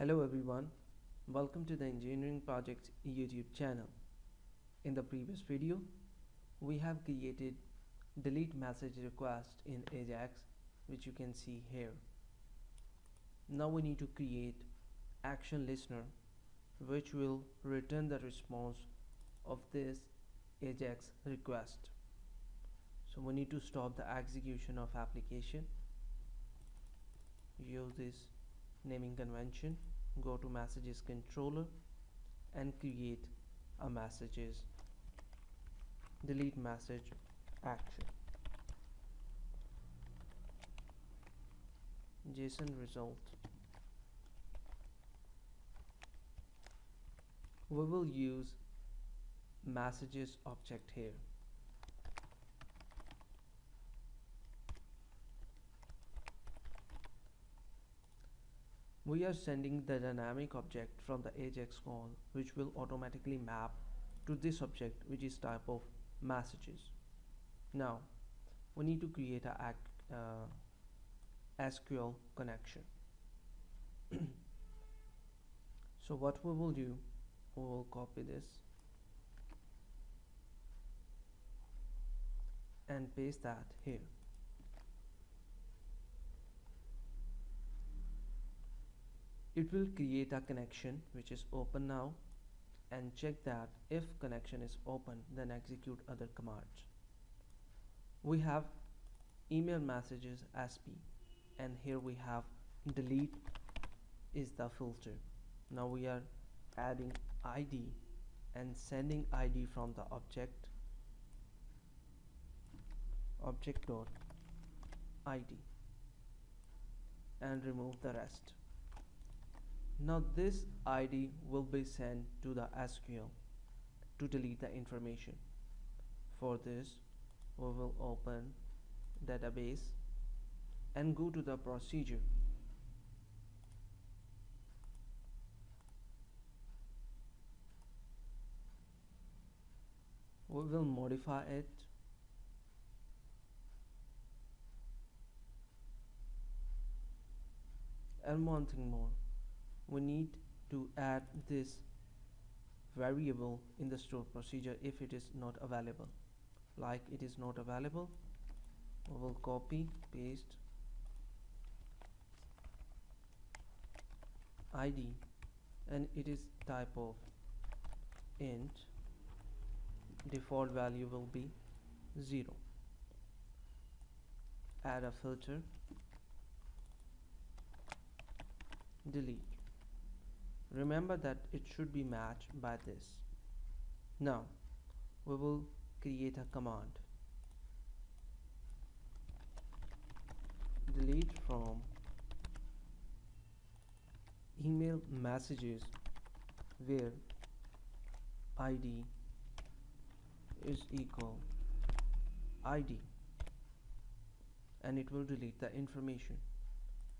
Hello everyone, welcome to the Engineering Projects YouTube channel. In the previous video, we have created delete message request in Ajax, which you can see here. Now we need to create action listener, which will return the response of this Ajax request. So we need to stop the execution of application. Use this naming convention, go to messages controller and create a messages delete message action. JSONResult. We will use messages object here. We are sending the dynamic object from the Ajax call, which will automatically map to this object, which is type of messages. Now we need to create a SQL connection. So what we will do, we will copy this and paste that here. It will create a connection which is open now, and check that if connection is open, then execute other commands. We have email messages ASP, and here we have delete is the filter. Now we are adding ID and sending ID from the object dot ID and remove the rest. Now this ID will be sent to the SQL to delete the information. For this, we will open database and go to the procedure. We will modify it and one thing more. We need to add this variable in the store procedure if it is not available. Like it is not available, we will copy paste ID and it is type of int, default value will be 0. Add a filter, delete. Remember that it should be matched by this. Now we will create a command, delete from email messages where ID is equal ID, and it will delete the information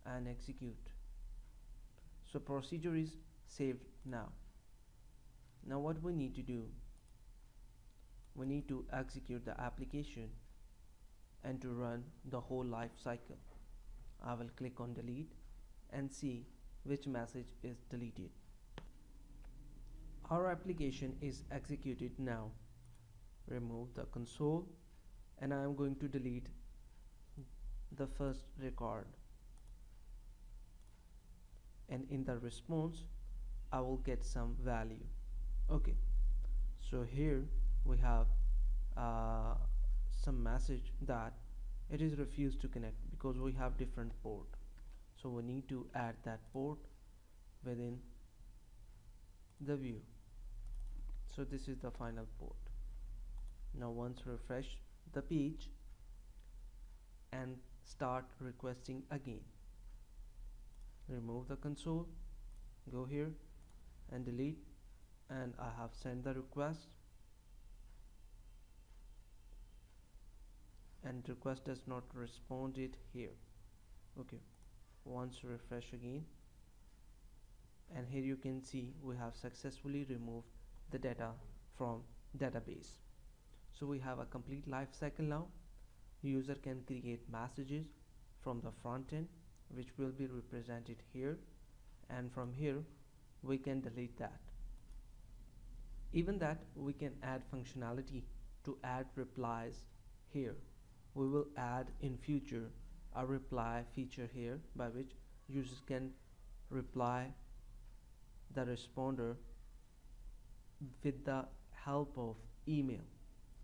and execute. So procedure is saved now. Now what we need to do, we need to execute the application and to run the whole life cycle. I will click on delete and see which message is deleted. Our application is executed now. Remove the console and I am going to delete the first record, and in the response I will get some value. Okay, so here we have some message that it is refused to connect because we have different port. So we need to add that port within the view. So this is the final port. Now once refresh the page and start requesting again. Remove the console, go here and delete, and I have sent the request and request does not respond it here. Okay, once refresh again, and here you can see we have successfully removed the data from database. So we have a complete life cycle now. User can create messages from the front end, which will be represented here, and from here we can delete that. Even that, we can add functionality to add replies here. We will add in future a reply feature here by which users can reply the responder with the help of email.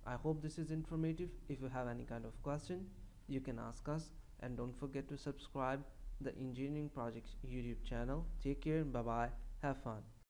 I hope this is informative. If you have any kind of question, you can ask us, and don't forget to subscribe the Engineering Projects YouTube channel. Take care, bye bye, have fun.